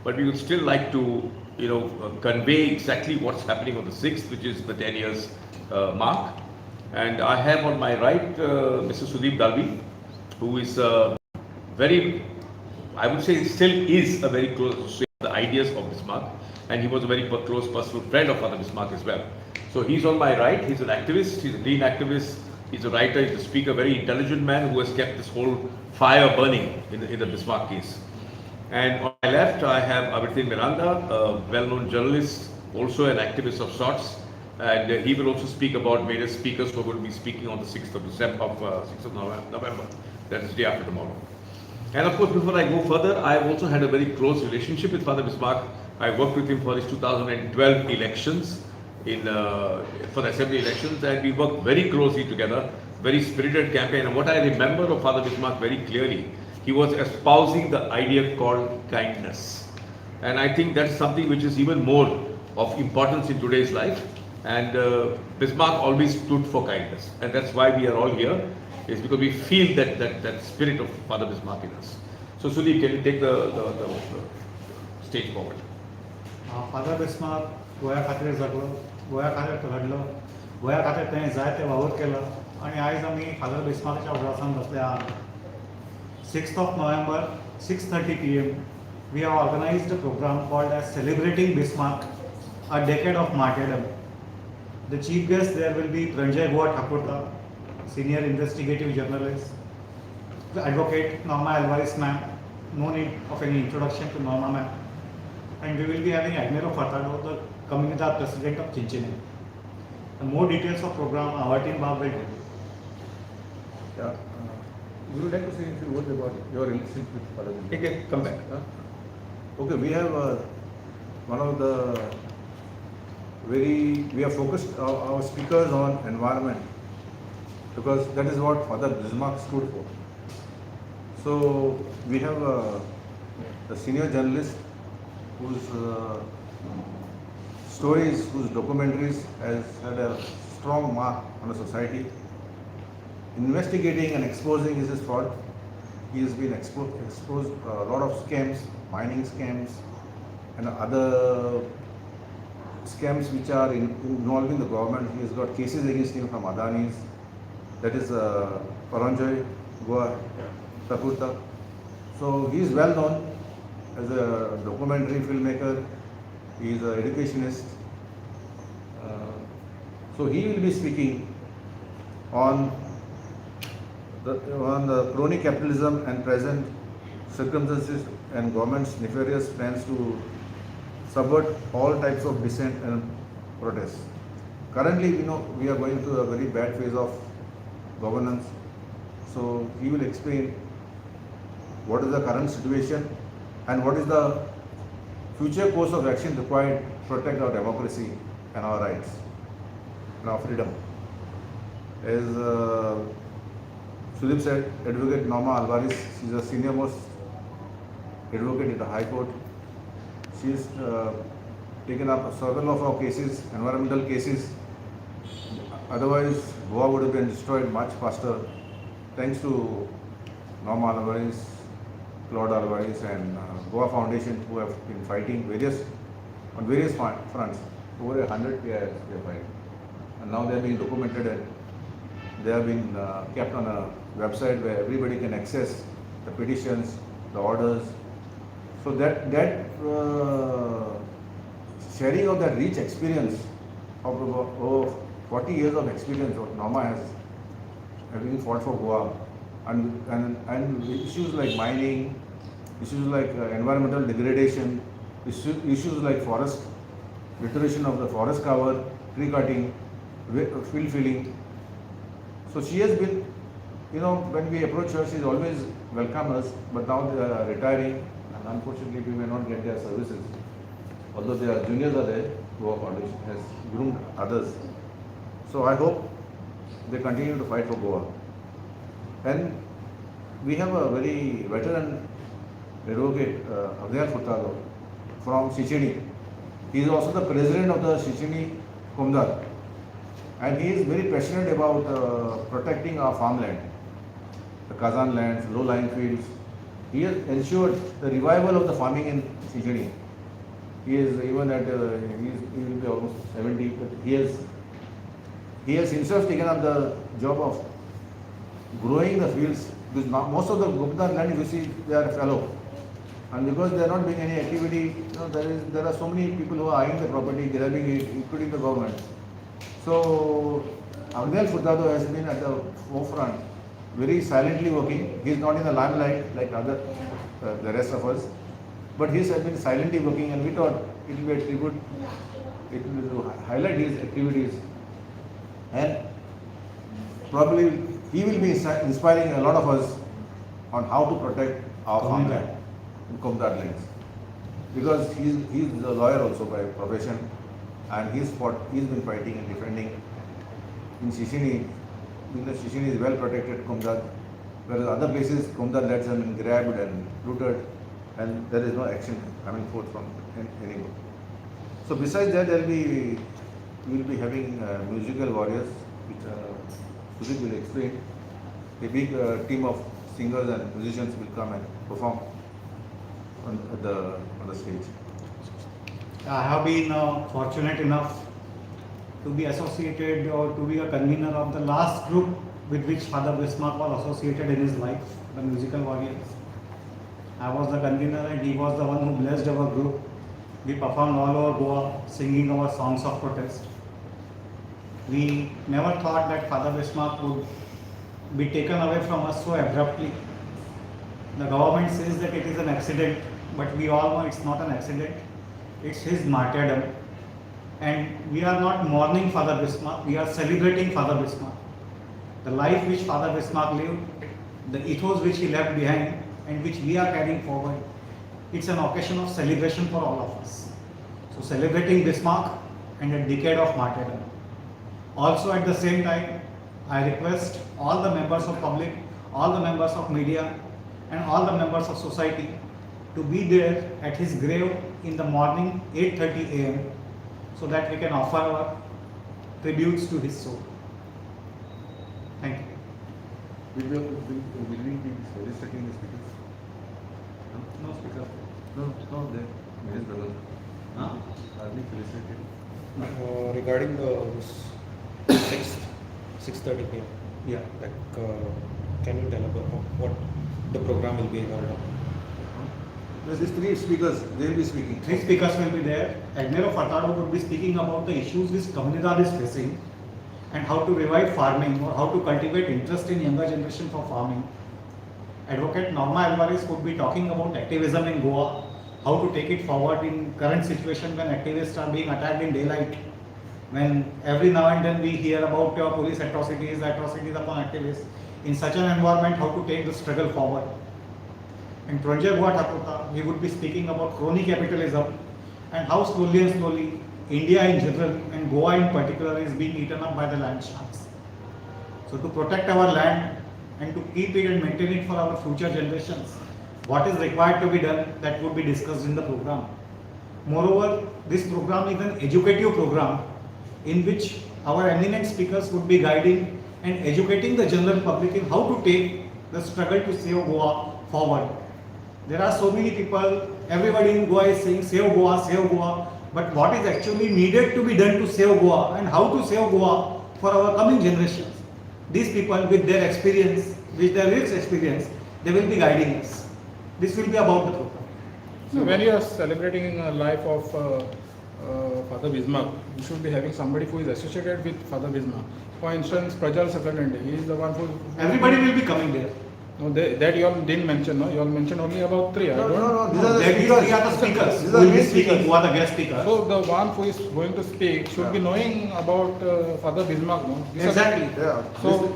but we would still like to, convey exactly what's happening on the 6th, which is the 10 years mark. And I have on my right Mr. Sudeep Dalvi, who is very, I would say, still is a very close associate of the ideas of Bismarck, and he was a very close personal friend of Father Bismarck as well. So he's on my right. He's an activist. He's a green activist. He's a writer. He's a speaker. Very intelligent man who has kept this whole fire burning in the Bismarck case. And on my left, I have Abertin Miranda, a well-known journalist, also an activist of sorts. And he will also speak about various speakers who are going to be speaking on the 6th of November. That is the day after tomorrow. And of course, before I go further, I have also had a very close relationship with Father Bismarck. I worked with him for his 2012 elections, for the assembly elections, and we worked very closely together, very spirited campaign. And what I remember of Father Bismarck very clearly, he was espousing the idea called kindness. And I think that's something which is even more of importance in today's life. And Bismarck always stood for kindness. And that's why we are all here, is because we feel that spirit of Father Bismarck in us. So Sudeep, can you take the stage forward? Father Bismarck गोया खातीर झगलो, गोया खातीर लढलो, गोया खातीर तेणें जायते वावर केलो आनी आयज आमी फादर बिस्मार्काच्या उदासान बसले आहात. 6th of November, 6:30 p.m. we have organized a program called as Celebrating Bismarck, a Decade of Martyrdom. The chief guest there will be Pranjay Goa Thakurta, senior investigative journalist, the advocate Norma Alvarez ma'am, no need of any introduction to Norma ma'am, and we will be having Admiral Furtado, the Comunidad President of Chinchini. The more details of program our team will tell you. Yeah. You would like to say a few words about your relationship with Father Bismarck? Okay, come back. Okay, we have one of the we have focused our speakers on environment, because that is what Father Bismarck stood for. So we have a senior journalist whose stories, whose documentaries has had a strong mark on the society. Investigating and exposing is his fault. He has been exposed a lot of scams, mining scams, and other scams which are involving the government. He has got cases against him from Adani's. That is Paranjoy, Goa, Takurta. So he is well known as a documentary filmmaker. He is an educationist. So he will be speaking on the crony capitalism and present circumstances and government's nefarious plans to subvert all types of dissent and protest. Currently, we are going through a very bad phase of governance. So he will explain what is the current situation and what is the future course of action required to protect our democracy and our rights and our freedom. As Sudeep said, Advocate Norma Alvarez, she is a senior most advocate in the High Court. She has taken up several of our cases, environmental cases. Otherwise, Goa would have been destroyed much faster, thanks to Norma Alvarez, Claude Alvarez, and Goa Foundation, who have been fighting on various fronts. Over 100 years they are fighting, and now they have been documented and they have been kept on a website where everybody can access the petitions, the orders. So that sharing of that rich experience of over 40 years of experience what Norma has, having fought for Goa, and issues like mining, issues like environmental degradation, issues like forest, restoration of the forest cover, tree cutting, field filling. So she has been, when we approach her, she is always welcome us, but now they are retiring, and unfortunately we may not get their services. Although their juniors are there, Goa Foundation has groomed others. So I hope they continue to fight for Goa. And we have a very veteran advocate, Admiral Furtado, from Chichini. He is also the president of the Chichini Kumdar. And he is very passionate about protecting our farmland, the Kazan lands, low-lying fields, He has ensured the revival of the farming in Sijani. He is even at, he will be almost 70, but he has himself taken up the job of growing the fields, because now most of the Gupta land, you see, they are fallow. And because they are not doing any activity, there are so many people who are eyeing the property, grabbing it, including the government. So, Agnel Furtado has been at the forefront, very silently working. He is not in the limelight like the rest of us, but he has been silently working, and we thought it will be a tribute, it will highlight his activities, and probably he will be inspiring a lot of us on how to protect our farmland in Komdar lands. Because he is a lawyer also by profession, and he's been fighting and defending in Shishini. Because Shishini is well protected, Komdar, whereas other places Komdar lands have been grabbed and looted, and there is no action coming forth from anyone. So besides that, we will be having musical warriors, which Sudhir will explain. A big team of singers and musicians will come and perform on the stage. I have been fortunate enough to be associated or to be a convener of the last group with which Fr Bismarque was associated in his life, the Musical Warriors. I was the convener and he was the one who blessed our group. We performed all over Goa, singing our songs of protest. We never thought that Fr Bismarque would be taken away from us so abruptly. The government says that it is an accident, but we all know it's not an accident. It's his martyrdom. And we are not mourning Fr Bismarque, we are celebrating Fr Bismarque. The life which Fr Bismarque lived, the ethos which he left behind, and which we are carrying forward, it's an occasion of celebration for all of us. So celebrating Bismarck and a decade of martyrdom. Also at the same time, I request all the members of public, all the members of media, and all the members of society to be there at his grave in the morning 8:30 a.m. so that we can offer our tributes to his soul. Thank you. Will we be felicitating the speakers? No speaker. No, there is brother. Are we felicitating? Regarding the 6:30 p.m. Yeah. Can you tell about what the program will be about? There's these three speakers, they will be speaking. Three speakers will be there. Admiral Furtado would be speaking about the issues which Comunidad is facing and how to revive farming or how to cultivate interest in younger generation for farming. Advocate Norma Alvarez would be talking about activism in Goa, how to take it forward in current situation when activists are being attacked in daylight, when every now and then we hear about police atrocities upon activists. In such an environment, how to take the struggle forward. And Pranjay Thakurta, he would be speaking about crony capitalism and how slowly and slowly India in general and Goa in particular is being eaten up by the land sharks. So to protect our land and to keep it and maintain it for our future generations, what is required to be done, that would be discussed in the program. Moreover, this program is an educative program in which our eminent speakers would be guiding and educating the general public in how to take the struggle to save Goa forward. There are so many people, everybody in Goa is saying save Goa, but what is actually needed to be done to save Goa and how to save Goa for our coming generations? These people with their experience, with their rich experience, they will be guiding us. This will be about the program. So when you are celebrating the life of Fr Bismarque, you should be having somebody who is associated with Fr Bismarque. For instance, Prajal Secretary, he is the one who... Everybody will be coming there. No, that you all didn't mention, no? You all mentioned only about three. No, these are the These speakers. are the speakers. These Who are will the be main speaking, speakers. who are the guest speakers. So the one who is going to speak should be knowing about Fr Bismarque, no? These are- Exactly. Yeah. So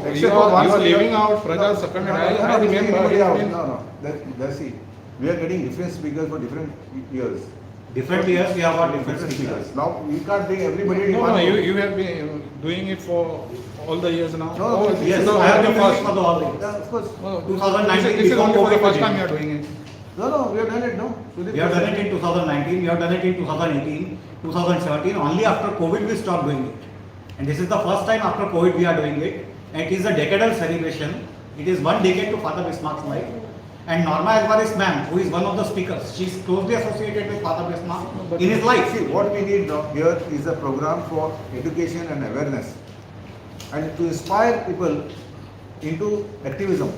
Except you for are one speaker. leaving out Prajal Secretary. I remember. Let's see. We are getting different speakers for different years. Different years we have got different speakers. Now we can't bring everybody in No, one. you have been doing it for all the years now. No, this Yes, is the I have only been doing it first. for the all years. Yeah, of course. No, 2019 This is only for the before first time COVID. you are doing it. No, we have done it, no? We have done it in 2019, we have done it in 2018, 2017. Only after COVID we stopped doing it. And this is the first time after COVID we are doing it. And it is a decadal celebration. It is one decade to Fr Bismarck's life. And Norma Alvarez ma'am, who is one of the speakers, she is closely associated with Father Bismarck in his life. See, what we need now here is a program for education and awareness and to inspire people into activism.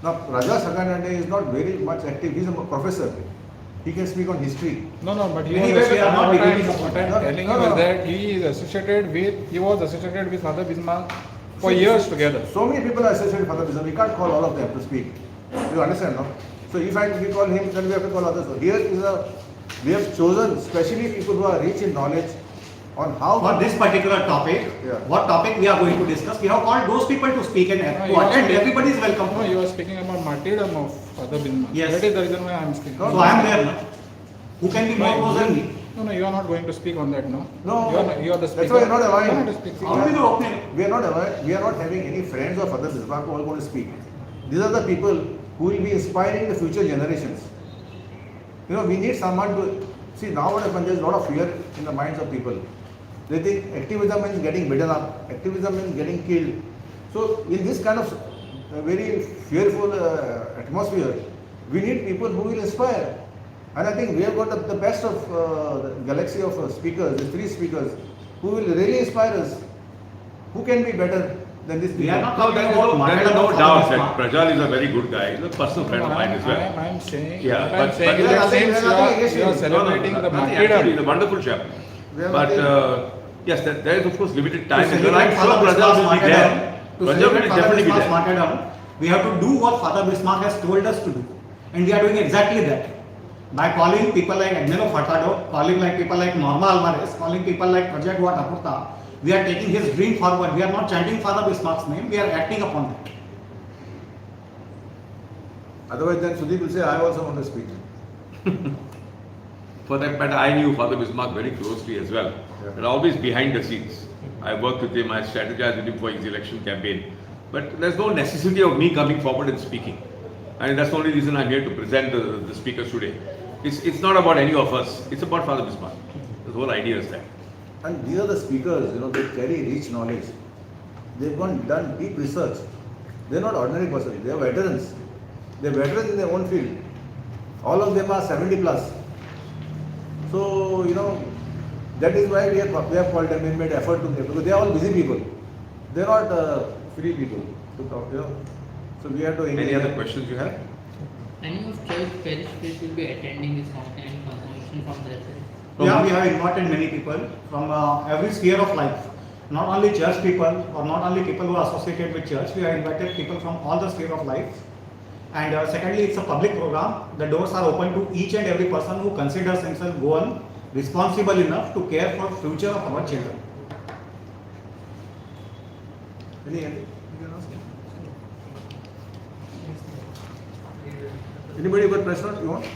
Now, Raja Sakandande is not very much active. He is a professor. He can speak on history. No, but he Anyway, we are not what debating I'm about that. telling No, you no. is that he was associated with Father Bismarck for years together. So many people are associated with Father Bismarck. We can't call all of them to speak. You understand, no? So if we call him, then we have to call others. So here is we have chosen specially people who are rich in knowledge on how. For this particular topic, Yeah. what topic we are going to discuss, we have called those people to speak and No, to you are attend. speaking- Everybody is welcome. No, you are speaking about martyrdom of Father Bismarck. Yes. That is the reason why I am speaking. No, So I am there now. Who can be more close than me? No, you are not going to speak on that, no? No, you are the speaker. that's why you're not allowing. You are not the speaker. How will you open it? We are not having any friends of Father Bismarck who are going to speak. These are the people who will be inspiring the future generations. You know, we need someone to see now what happens. There's a lot of fear in the minds of people. They think activism means getting beaten up, activism means getting killed. So, in this kind of very fearful atmosphere, we need people who will inspire. And I think we have got the best of the galaxy of speakers, the three speakers, who will really inspire us. Who can be better than this? We are not No, talking there is about no martyrdom of doubt Father that Bismarck. Prajal is a very good guy. He's a personal friend of mine as well. I am saying, Yeah, what I am but- saying but is there that are nothing- since there are nothing you against are him. celebrating the Nothing, actually, he's martyrdom, a wonderful chap. We have But nothing- yes, there is of course limited time. To And celebrate I'm sure Father Prajal Bismarck's will be martyrdom, there. to Prajal celebrate will Father definitely be Bismarck's there. martyrdom, we have to do what Father Bismarck has told us to do. And we are doing exactly that. By calling people like Agnello Furtado, calling like people like Norma Alvarez, calling people like Project Tapurta, we are taking his dream forward. We are not chanting Father Bismarck's name, we are acting upon that. Otherwise, then Sudeep will say, I also want to speak. For that matter, I knew Father Bismarck very closely as well. Yeah. And always behind the scenes. I worked with him, I strategized with him for his election campaign. But there's no necessity of me coming forward and speaking. And that's the only reason I'm here to present the speakers today. It's not about any of us, it's about Father Bismarck. The whole idea is that. And these are the speakers, you know, they carry rich knowledge. They've done deep research. They're not ordinary persons, they are veterans. They're veterans in their own field. All of them are 70 plus. So, you know, that is why we have called them, we made effort to them, because they are all busy people. They're not free people to talk, you know. So we have to engage Any other them. questions you have? Any of church parish priests will be attending this mountain convention from their side? Yeah, we have invited many people from every sphere of life. Not only church people or not only people who are associated with church, we have invited people from all the sphere of life. And secondly, it's a public program. The doors are open to each and every person who considers himself goal responsible enough to care for future of our children. Anything you can ask? Anybody got question you want?